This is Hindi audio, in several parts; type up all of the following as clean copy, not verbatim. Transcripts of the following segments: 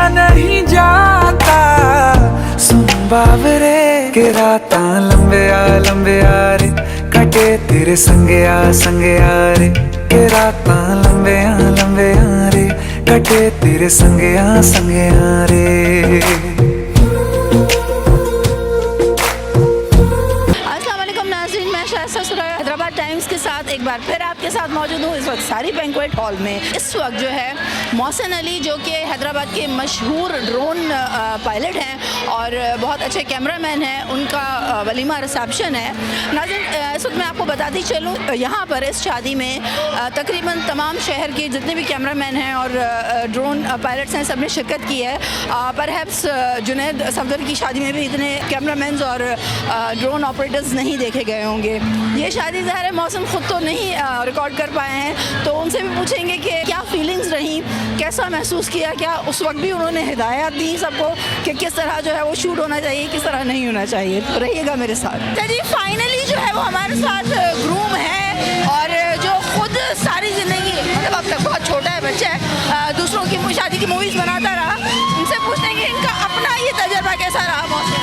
नहीं जाता। सुन बाबरे के रातां लंबे आ रे, कटे तेरे संगे आ रे, के रातां लंबे आ रे, कटे तेरे संगे आ रे। हैदराबाद टाइम्स के साथ एक बार फिर आपके साथ मौजूद हूँ इस वक्त सारी बैंक्वेट हॉल में। इस वक्त जो है मोहसिन अली जो कि हैदराबाद के मशहूर ड्रोन पायलट हैं और बहुत अच्छे कैमरामैन हैं, उनका वलीमा रिसेप्शन है। नाज़रीन, इस वक्त मैं आपको बताती चलूँ, यहाँ पर इस शादी में तकरीबन तमाम शहर के जितने भी कैमरामैन हैं और ड्रोन पायलट्स हैं, सब ने शिरकत की है। परहैप्स जुनैद सफदर की शादी में भी इतने कैमरामैन और ड्रोन ऑपरेटर्स नहीं देखे गए होंगे। ये शादी ज़ाहिर है मौसम खुद तो नहीं रिकॉर्ड कर पाए हैं, तो उनसे भी पूछेंगे कि क्या फीलिंग्स रही, कैसा महसूस किया, क्या उस वक्त भी उन्होंने हिदायत दी सबको कि किस तरह जो है वो शूट होना चाहिए, किस तरह नहीं होना चाहिए। तो रहिएगा मेरे साथ। जी, फाइनली जो है वो हमारे साथ ग्रूम है और जो खुद सारी ज़िंदगी, मतलब अब तक बहुत छोटा है बच्चा है, दूसरों की शादी की मूवीज़ बनाता रहा। उनसे पूछेंगे इनका अपना ये तजर्बा कैसा रहा। मौसम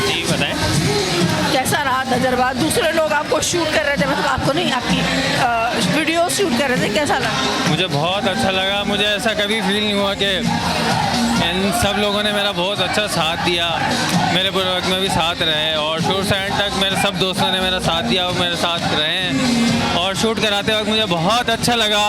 जी बताएं, कैसा रहा तजर्बा? दूसरे लोग आपको शूट कर रहे थे, मतलब आपको नहीं, आपकी वीडियो शूट कर रहे थे, कैसा लगा? मुझे बहुत अच्छा लगा। मुझे ऐसा कभी फील नहीं हुआ कि इन सब लोगों ने मेरा बहुत अच्छा साथ दिया, मेरे पूरे वक्त में भी साथ रहे और शुरू से एंड तक मेरे सब दोस्तों ने मेरा साथ दिया और मेरे साथ रहे और शूट कराते वक्त मुझे बहुत अच्छा लगा।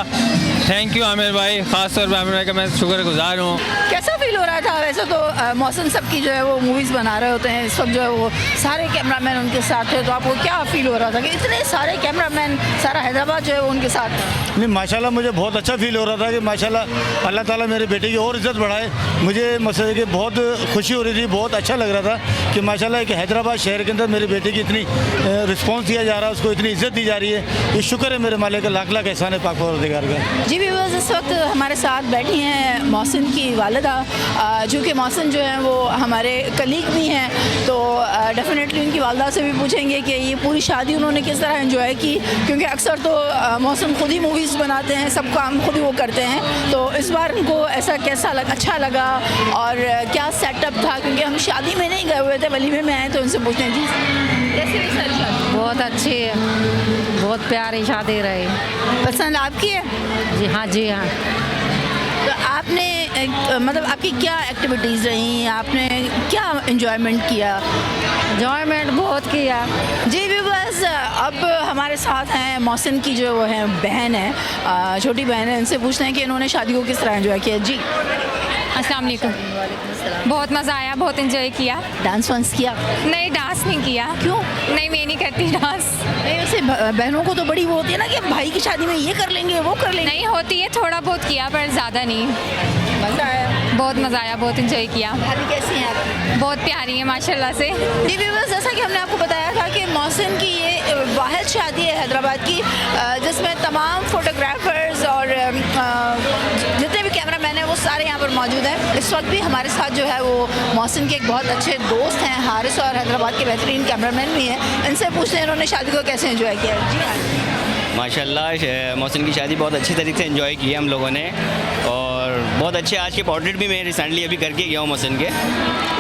थैंक यू आमिर भाई, ख़ास तौर पर आमिर भाई का मैं शुक्रगुजार हूँ। कैसा फील हो रहा था? वैसे तो मौसम सबकी जो है वो मूवीज़ बना रहे होते हैं, इस वक्त जो है वो सारे कैमरामैन उनके साथ थे, तो आपको क्या फील हो रहा था कि इतने सारे कैमरामैन, सारा हैदराबाद जो है वो उनके साथ था? नहीं, माशाल्लाह मुझे बहुत अच्छा फील हो रहा था कि माशाल्लाह अल्लाह ताला मेरे बेटे की और इज़्ज़त बढ़ाए। मुझे मसले की बहुत खुशी हो रही थी, बहुत अच्छा लग रहा था कि माशाल्लाह कि हैदराबाद शहर के अंदर मेरे बेटे की इतनी रिस्पॉन्स दिया जा रहा है, उसको इतनी इज़्ज़त दी जा रही है। ये शुक्र है मेरे मालिक का, लाख लाख एहसान है पाक परवरदिगार का। जी व्यूअर्स, इस वक्त हमारे साथ बैठी हैं मोहसिन की वालिदा, जो कि मोहसिन जो है वो हमारे कलीग भी हैं, तो डेफिनेटली उनकी वालिदा से भी पूछेंगे कि ये पूरी शादी उन्होंने किस तरह एंजॉय की, क्योंकि अक्सर तो मोहसिन खुद ही मूवीज़ बनाते हैं, सब काम खुद ही वो करते हैं। तो इस बार उनको ऐसा कैसा अच्छा लगा और क्या सेटअप था, क्योंकि हम शादी में नहीं गए हुए थे, वलीमे में आए, तो उनसे पूछते हैं जी कैसी रही सारी शादी? बहुत अच्छी है, बहुत प्यारी शादी रही। पसंद आपकी है? जी हाँ, जी हाँ। तो आपने मतलब आपकी क्या एक्टिविटीज़ रही, आपने क्या एंजॉयमेंट किया? एंजॉयमेंट बहुत किया। जी व्यूअर्स, अब हमारे साथ हैं मोहसिन की जो वो है बहन है, छोटी बहन है, इनसे पूछते हैं कि इन्होंने शादी को किस तरह एंजॉय किया। जी अस्सलाम वालेकुम। बहुत मज़ा आया, बहुत एंजॉय किया। डांस वांस किया? नहीं, डांस नहीं किया। क्यों? नहीं, मैं नहीं करती डांस। नहीं, वैसे बहनों को तो बड़ी वो होती है ना कि भाई की शादी में ये कर लेंगे, वो कर लेंगे। नहीं होती है, थोड़ा बहुत किया पर ज़्यादा नहीं। मज़ा आया? बहुत मज़ा आया, बहुत एंजॉय किया। भाभी कैसी हैं आप? बहुत प्यारी है माशाल्लाह से। जी व्यूअर्स, जैसा कि हमने आपको बताया था कि मोहसिन की ये वाहिद शादी है हैदराबाद की, जिसमें तमाम फोटोग्राफर्स और जितने भी कैमरामैन हैं वो सारे यहाँ पर मौजूद हैं। इस वक्त भी हमारे साथ जो है वो मोहसिन के एक बहुत अच्छे दोस्त हैं हारिस, और हैदराबाद के बेहतरीन कैमरामैन भी हैं। इनसे पूछते हैं इन्होंने शादी को कैसे एंजॉय किया। जी हाँ, माशाल्लाह मोहसिन की शादी बहुत अच्छी तरीके से एंजॉय की है हम लोगों ने, और बहुत अच्छे आज के पोर्ट्रेट भी मैं रिसेंटली अभी करके गया हूँ मोहसिन के,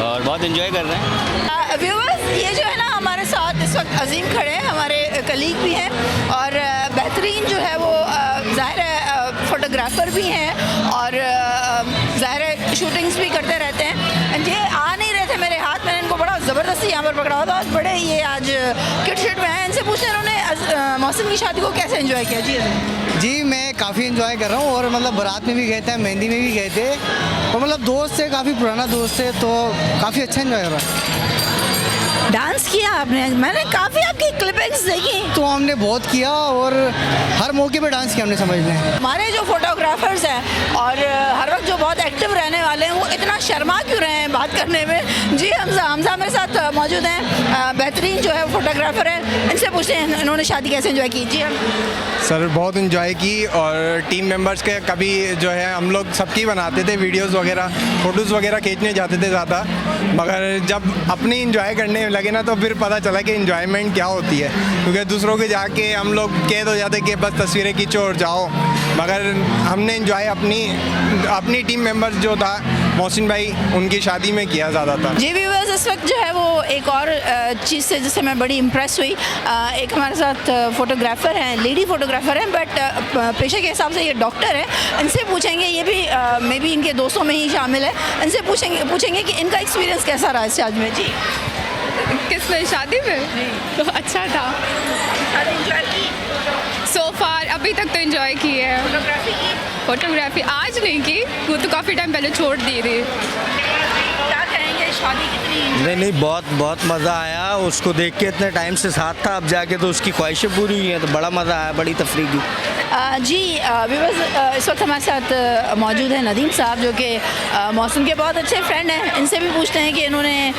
और बहुत एंजॉय कर रहे हैं। व्यूअर्स, ये जो है ना हमारे साथ इस वक्त अजीम खड़े हैं, हमारे कलीग भी हैं और बेहतरीन जो है वो ज़ाहिर है फोटोग्राफ़र भी हैं और ज़ाहिर है शूटिंग्स भी करते रहते हैं। ये आ नहीं रहे थे मेरे हाथ, मैंने इनको बड़ा ज़बरदस्ती यहाँ पर पकड़ा हुआ था, बड़े ये आज किट शिट में हैं। इनसे पूछते हैं इन्होंने मोहसिन की शादी को कैसे एंजॉय किया। जी मैं काफ़ी एंजॉय कर रहा हूँ, और मतलब बारात में भी गए थे, मेहंदी में भी गए थे, और मतलब दोस्त थे, काफ़ी पुराना दोस्त है, तो काफ़ी अच्छा एंजॉय कर रहा है। डांस किया आपने? मैंने काफ़ी आपकी क्लिपिंग्स देखी। तो हमने बहुत किया और हर मौके पे डांस किया हमने, समझ लें। हमारे जो फोटोग्राफर्स हैं और हर वक्त जो बहुत एक्टिव रहने वाले हैं, वो इतना शर्मा क्यों रहे हैं बात करने में? जी हमजा मेरे साथ मौजूद हैं, बेहतरीन जो है फोटोग्राफर हैं, इनसे पूछते हैं इन्होंने शादी कैसे एंजॉय की। जी हम सर बहुत एंजॉय की, और टीम मेंबर्स के कभी जो है हम लोग सबकी बनाते थे वीडियोस वगैरह, फ़ोटोज़ वगैरह खींचने जाते थे ज़्यादा, मगर जब अपनी एंजॉय करने लगे ना तो फिर पता चला कि एंजॉयमेंट क्या होती है, क्योंकि दूसरों के जाके हम लोग कैद हो जाते कि बस तस्वीरें खींचो और जाओ, मगर हमने इंजॉय अपनी टीम मेंबर्स जो था मोहसिन भाई उनकी शादी में किया ज़्यादा था। जी व्यूअर्स, इस वक्त जो है वो एक और चीज़ से जिससे मैं बड़ी इम्प्रेस हुई। एक हमारे साथ फोटोग्राफ़र हैं, लेडी फोटोग्राफ़र हैं, बट पेशे के हिसाब से ये डॉक्टर है। इनसे पूछेंगे, ये भी मे बी इनके दोस्तों में ही शामिल है, इनसे पूछेंगे कि इनका एक्सपीरियंस कैसा रहा इस शादी में। जी, किसमें, शादी में? तो अच्छा था। सो फार अभी तक तो एंजॉय की है। फोटोग्राफी आज नहीं की, वो तो काफ़ी टाइम पहले छोड़ दी थी। क्या कहेंगे, शादी कितनी? नहीं, बहुत मज़ा आया। उसको देख के इतने टाइम से साथ था, अब जाके तो उसकी ख्वाहिशें पूरी हुई हैं, तो बड़ा मज़ा आया, बड़ी तफरीक की। जी व्यूअर्स, इस वक्त हमारे साथ मौजूद है नदीम साहब, जो कि मौसम के बहुत अच्छे फ्रेंड हैं। इनसे भी पूछते हैं कि इन्होंने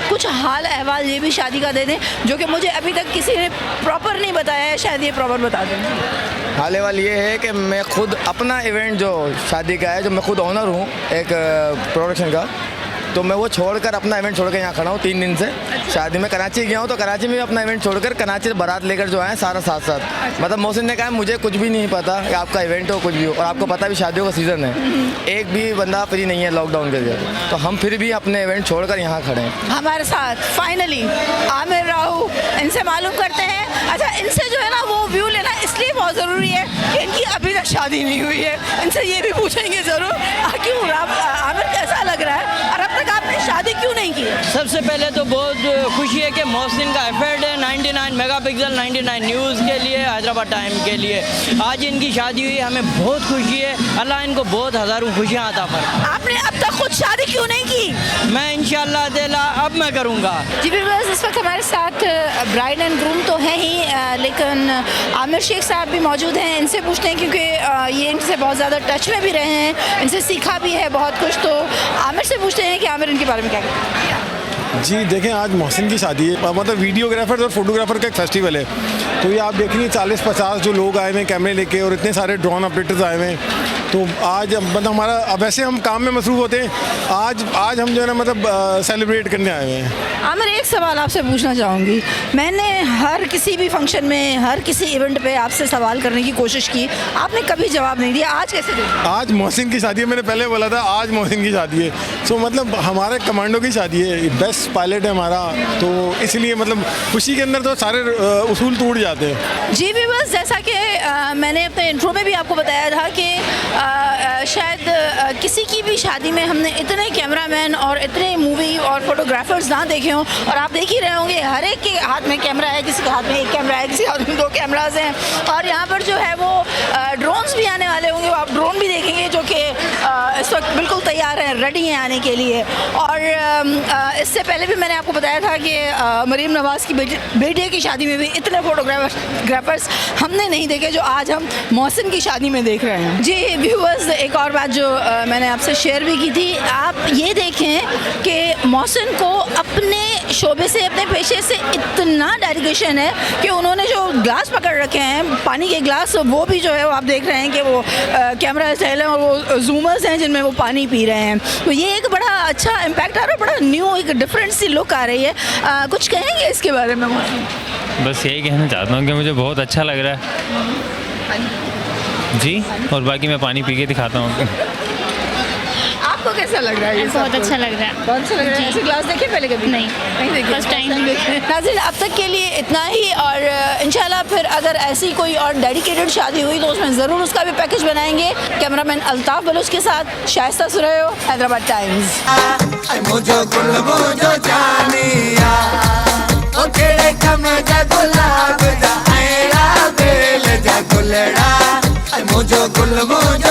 कुछ हाल अहवाल ये भी शादी का दे दें, जो कि मुझे अभी तक किसी ने प्रॉपर नहीं बताया है। शायद ये प्रॉपर बता दें। हाल अहवाल ये है कि मैं खुद अपना इवेंट जो शादी का है, जो मैं खुद ऑनर हूँ एक प्रोडक्शन का, तो मैं वो छोड़कर अपना इवेंट छोड़कर यहाँ खड़ा हूँ 3 दिन से। शादी में कराची गया हूँ, तो कराची में अपना इवेंट छोड़कर कराची से बारात लेकर जो है सारा साथ। मतलब मोहसिन ने कहा मुझे कुछ भी नहीं पता कि आपका इवेंट हो, कुछ भी हो, और आपको पता भी शादियों का सीज़न है, एक भी बंदा फ्री नहीं है लॉकडाउन के लिए, तो हम फिर भी अपने इवेंट छोड़कर यहाँ खड़े हैं। हमारे साथ फाइनली आमिर राहू, इनसे मालूम करते हैं। अच्छा, इनसे जो है ना वो व्यू लेना इसलिए बहुत ज़रूरी है कि इनकी अभी तक शादी नहीं हुई है। इनसे ये भी पूछेंगे ज़रूर, क्यों आमिर कैसा लग रहा है और अब तक आपने शादी क्यों नहीं की? सबसे पहले तो बहुत खुशी है कि मोहसिन का एफर्ट है 99 मेगापिक्सल 99 न्यूज़ के लिए, हैदराबाद टाइम के लिए आज इनकी शादी हुई, हमें बहुत खुशी है। अल्लाह इनको बहुत हज़ारों खुशियाँ अता फरमाए। आपने अब तक खुद शादी क्यों नहीं की? मैं इंशाअल्लाह ताला अब मैं करूँगा। जी व्यूअर्स, इस वक्त हमारे साथ ब्राइड एंड ग्रूम तो है ही, लेकिन आमिर शेख साहब भी मौजूद हैं। इनसे पूछते हैं, क्योंकि ये इनसे बहुत ज़्यादा टच में भी रहे हैं, इनसे सीखा भी है बहुत कुछ। तो आमिर से पूछते हैं कि आमिर इनके बारे में क्या कहते हैं। जी देखें, आज मोहसिन की शादी है, मतलब वीडियोग्राफर और फोटोग्राफर का एक फेस्टिवल है, तो ये आप देखेंगे 40-50 जो लोग आए हुए हैं कैमरे लेके, और इतने सारे ड्रोन ऑपरेटर्स आए हुए हैं। तो आज मतलब हमारा, अब वैसे हम काम में मसरूफ़ होते हैं, आज हम जो है ना मतलब सेलिब्रेट करने आए हुए हैं। आमिर, एक सवाल आपसे पूछना चाहूँगी। मैंने हर किसी भी फंक्शन में, हर किसी इवेंट पे आपसे सवाल करने की कोशिश की, आपने कभी जवाब नहीं दिया, आज कैसे दिया? आज मोहसिन की शादी है, मैंने पहले बोला था आज मोहसिन की शादी है, सो मतलब हमारे कमांडो की शादी है, बेस्ट पायलट है हमारा, तो इसलिए मतलब खुशी के अंदर तो सारे उसूल टूट जाते हैं। जी व्यूअर्स, जैसा कि मैंने अपने इंट्रो में भी आपको बताया था कि शायद किसी की भी शादी में हमने इतने कैमरामैन और इतने मूवी और फोटोग्राफर्स ना देखे हों, और आप देख ही रहे होंगे हर एक के हाथ में कैमरा है, किसी के हाथ में एक कैमरा है, किसी के हाथ में 2 कैमराज हैं, और यहाँ पर जो है वो ड्रोन्स भी आने वाले होंगे, आप ड्रोन भी देखेंगे जो कि इस वक्त बिल्कुल तैयार हैं, रेडी हैं आने के लिए। और इससे पहले भी मैंने आपको बताया था कि मरीम नवाज़ की बेटे की शादी में भी इतने फोटोग्राफर्स हमने नहीं देखे जो आज हम मोहसिन की शादी में देख रहे हैं। जी व्यूअर्स, एक और बात जो मैंने आपसे शेयर भी की थी, आप ये देखें कि मोहसिन को अपने शोबे से, अपने पेशे से इतना डेडिकेशन है कि उन्होंने जो ग्लास पकड़ रखे हैं, पानी के ग्लास, वो भी जो है वो आप देख रहे हैं कि वो कैमरा स्टाइल है और वो जूमर्स हैं जिनमें वो पानी पी रहे हैं। तो ये एक बड़ा अच्छा इम्पैक्ट आ रहा है, बड़ा न्यू एक डिफरेंट सी लुक आ रही है। कुछ कहेंगे इसके बारे में? बस यही कहना चाहता हूँ कि मुझे बहुत अच्छा लग रहा है जी, और बाकी मैं पानी पी के दिखाता हूँ। आपको कैसा लग रहा है? ये बहुत अच्छा लग रहा है। बहुत अच्छा लग रहा है। ऐसे ग्लास देखे पहले कभी? नहीं देखे, फर्स्ट टाइम देखे। नाज़रीन, अब तक के लिए इतना ही, और इंशाल्लाह फिर अगर ऐसी कोई और डेडिकेटेड शादी हुई तो उसमें ज़रूर उसका भी पैकेज बनाएंगे। कैमरामैन अल्ताफ़ बलूच के साथ शाइस्ता सुरैयो, हैदराबाद टाइम्स। मुझो गुल मुझो